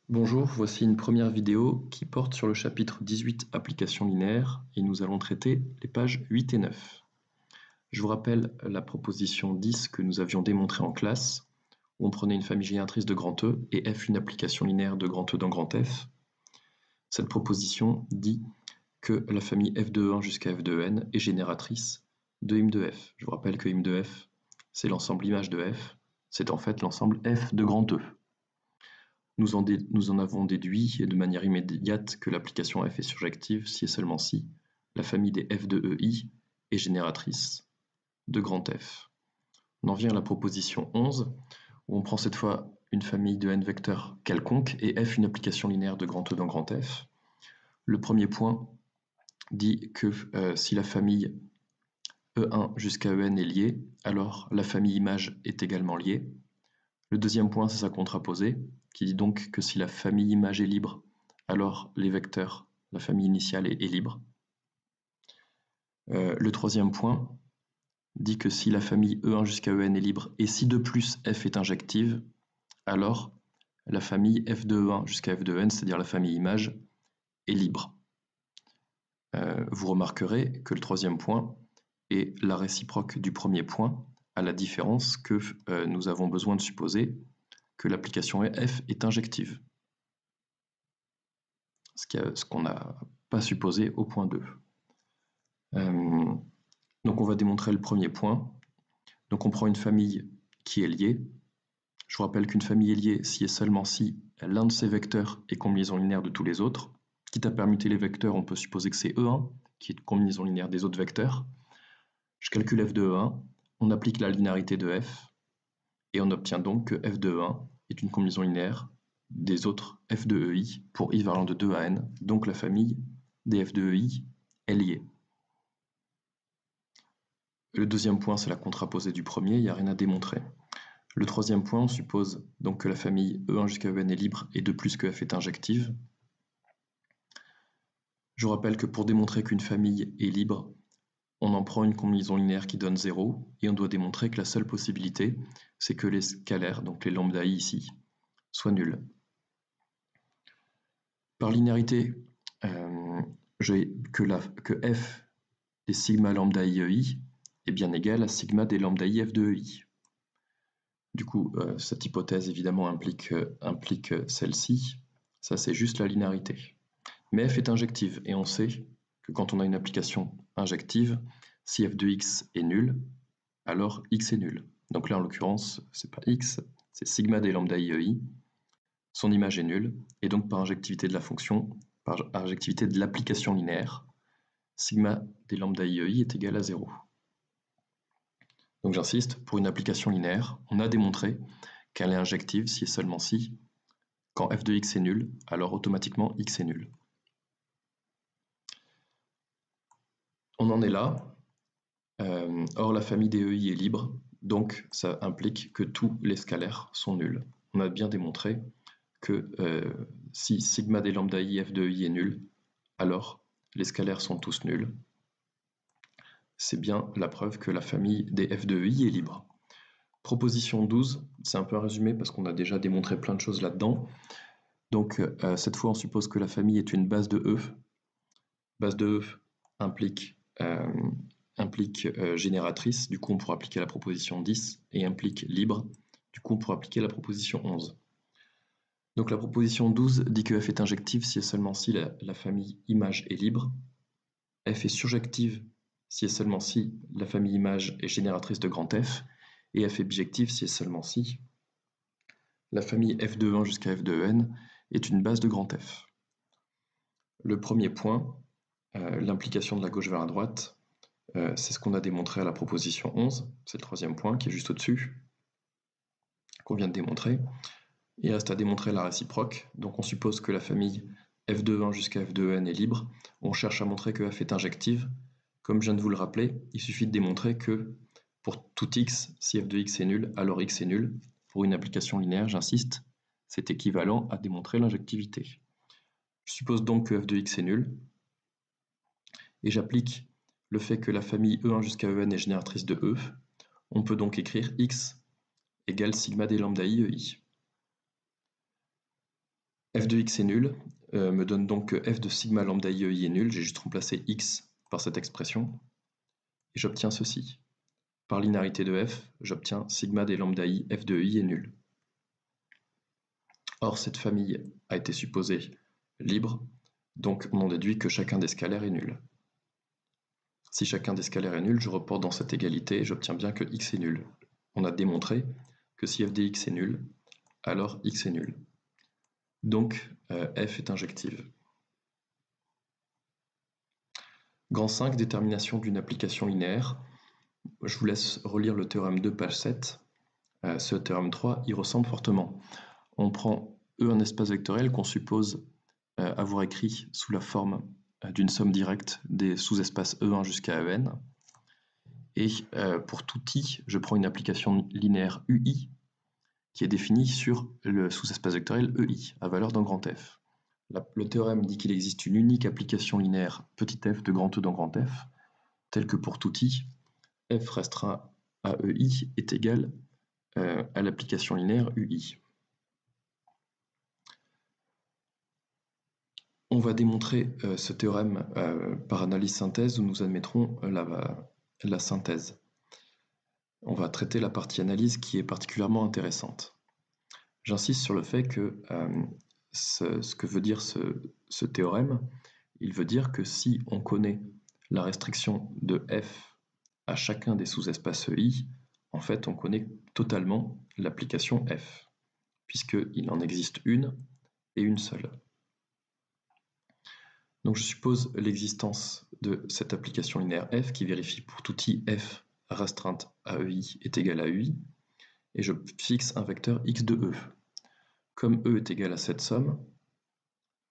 Bonjour, voici une première vidéo qui porte sur le chapitre 18 Applications linéaires et nous allons traiter les pages 8 et 9. Je vous rappelle la proposition 10 que nous avions démontrée en classe, où on prenait une famille génératrice de grand E et F une application linéaire de grand E dans grand F. Cette proposition dit que la famille f de E1 jusqu'à f de n est génératrice de im de f. Je vous rappelle que im de f, c'est l'ensemble image de f, c'est en fait l'ensemble f de grand E. Nous en avons déduit de manière immédiate que l'application f est surjective si et seulement si la famille des f de EI est génératrice de grand F. On en vient à la proposition 11, où on prend cette fois une famille de n vecteurs quelconque et f une application linéaire de grand E dans grand F. Le premier point dit que si la famille E1 jusqu'à En est liée, alors la famille image est également liée. Le deuxième point, c'est sa contraposée, qui dit donc que si la famille image est libre, alors les vecteurs, la famille initiale est libre. Le troisième point dit que si la famille E1 jusqu'à En est libre, et si de plus f est injective, alors la famille f de E1 jusqu'à f de n, c'est-à-dire la famille image, est libre. Vous remarquerez que le troisième point est la réciproque du premier point, à la différence que nous avons besoin de supposer que l'application f est injective. Ce qu'on n'a pas supposé au point 2. Donc on va démontrer le premier point. Donc on prend une famille qui est liée. Je vous rappelle qu'une famille est liée si et seulement si l'un de ces vecteurs est combinaison linéaire de tous les autres. Quitte à permuter les vecteurs, on peut supposer que c'est E1 qui est combinaison linéaire des autres vecteurs. Je calcule f de E1, on applique la linéarité de f, et on obtient donc que f de E1 est une combinaison linéaire des autres f de EI pour i valant de 2 à n, donc la famille des f de EI est liée. Le deuxième point, c'est la contraposée du premier, il n'y a rien à démontrer. Le troisième point, on suppose donc que la famille E1 jusqu'à En est libre et de plus que f est injective. Je vous rappelle que pour démontrer qu'une famille est libre, on en prend une combinaison linéaire qui donne 0, et on doit démontrer que la seule possibilité, c'est que les scalaires, donc les lambda i ici, soient nuls. Par linéarité, que f des sigma lambda i est bien égal à sigma des lambda i f de ei. Du coup, cette hypothèse évidemment implique celle-ci. Ça, c'est juste la linéarité. Mais f est injective, et on sait que quand on a une application injective, si f de x est nul, alors x est nul. Donc là, en l'occurrence, c'est pas x, c'est sigma des lambda i ei. Son image est nulle, et donc par injectivité de la fonction, par injectivité de l'application linéaire, sigma des lambda i ei est égal à 0. Donc j'insiste, pour une application linéaire, on a démontré qu'elle est injective si et seulement si, quand f de x est nul, alors automatiquement x est nul. On en est là. Or, la famille des EI est libre, donc ça implique que tous les scalaires sont nuls. On a bien démontré que si sigma des lambda i f de i est nul, alors les scalaires sont tous nuls. C'est bien la preuve que la famille des f de i est libre. Proposition 12, c'est un peu un résumé parce qu'on a déjà démontré plein de choses là-dedans. Donc cette fois, on suppose que la famille est une base de E. Base de E implique génératrice, du coup on pourra appliquer la proposition 10, et implique libre, du coup on pourra appliquer la proposition 11. Donc la proposition 12 dit que f est injective si et seulement si la famille image est libre, f est surjective si et seulement si la famille image est génératrice de grand F, et f est bijective si et seulement si la famille f de 1 jusqu'à f de n est une base de grand F. Le premier point, l'implication de la gauche vers la droite, c'est ce qu'on a démontré à la proposition 11, c'est le troisième point qui est juste au-dessus, qu'on vient de démontrer. Il reste à démontrer la réciproque, donc on suppose que la famille f de 1 jusqu'à f de n est libre, on cherche à montrer que f est injective. Comme je viens de vous le rappeler, il suffit de démontrer que pour tout x, si f de x est nul, alors x est nul. Pour une application linéaire, j'insiste, c'est équivalent à démontrer l'injectivité. Je suppose donc que f de x est nul, et j'applique le fait que la famille E1 jusqu'à En est génératrice de E. On peut donc écrire x égale sigma des lambda i ei. f de x est nul, me donne donc que f de sigma lambda i est nul. J'ai juste remplacé x par cette expression, et j'obtiens ceci. Par linéarité de f, j'obtiens sigma des lambda i f de i est nul. Or, cette famille a été supposée libre, donc on en déduit que chacun des scalaires est nul. Si chacun des scalaires est nul, je reporte dans cette égalité et j'obtiens bien que x est nul. On a démontré que si f de x est nul, alors x est nul. Donc, f est injective. Grand 5, détermination d'une application linéaire. Je vous laisse relire le théorème 2, page 7. Ce théorème 3 y ressemble fortement. On prend E un espace vectoriel qu'on suppose avoir écrit sous la forme d'une somme directe des sous-espaces E1 jusqu'à En. Et pour tout i, je prends une application linéaire UI qui est définie sur le sous-espace vectoriel EI à valeur dans grand F. Le théorème dit qu'il existe une unique application linéaire petit f de grand E dans grand F, telle que pour tout i, f restreint à EI est égal à l'application linéaire UI. On va démontrer ce théorème par analyse synthèse où nous admettrons la synthèse. On va traiter la partie analyse qui est particulièrement intéressante. J'insiste sur le fait que ce que veut dire ce théorème, il veut dire que si on connaît la restriction de f à chacun des sous-espaces EI, en fait on connaît totalement l'application f, puisqu'il en existe une et une seule. Donc je suppose l'existence de cette application linéaire f qui vérifie pour tout i f restreinte à EI est égal à UI, et je fixe un vecteur x de E. Comme E est égal à cette somme,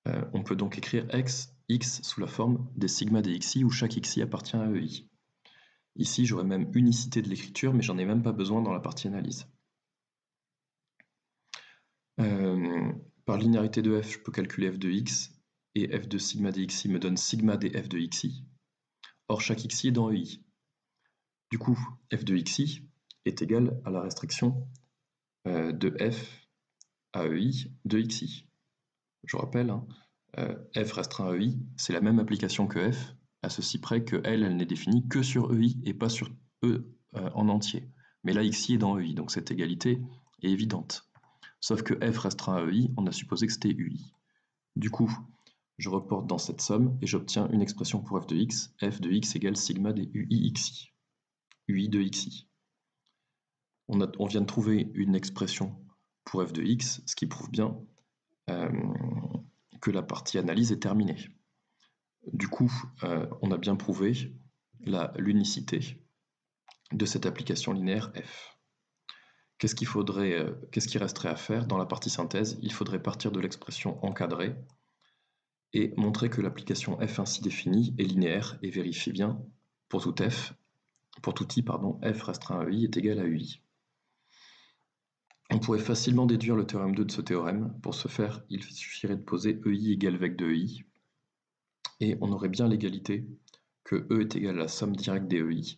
on peut donc écrire x sous la forme des sigma des xi où chaque xi appartient à EI. Ici, j'aurais même unicité de l'écriture, mais j'en ai même pas besoin dans la partie analyse. Par linéarité de f, je peux calculer f de x, et f de sigma des xi me donne sigma des f de xi. Or, chaque xi est dans EI. Du coup, f de xi est égal à la restriction de f à EI de xi. Je rappelle, f restreint à EI, c'est la même application que f, à ceci près que elle n'est définie que sur EI et pas sur E en entier. Mais là, xi est dans EI, donc cette égalité est évidente. Sauf que f restreint à EI, on a supposé que c'était UI. Du coup, je reporte dans cette somme et j'obtiens une expression pour f de x égale sigma des UI xi. UI de xi. On vient de trouver une expression pour f de x, ce qui prouve bien que la partie analyse est terminée. Du coup, on a bien prouvé l'unicité de cette application linéaire f. Qu'est-ce qu'il resterait à faire dans la partie synthèse? Il faudrait partir de l'expression encadrée et montrer que l'application f ainsi définie est linéaire et vérifier bien pour tout i, f restreint à EI est égal à UI. On pourrait facilement déduire le théorème 2 de ce théorème. Pour ce faire, il suffirait de poser EI égale vec de EI. Et on aurait bien l'égalité que E est égal à la somme directe des EI.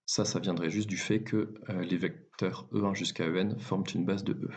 Ça viendrait juste du fait que les vecteurs E1 jusqu'à En forment une base de E.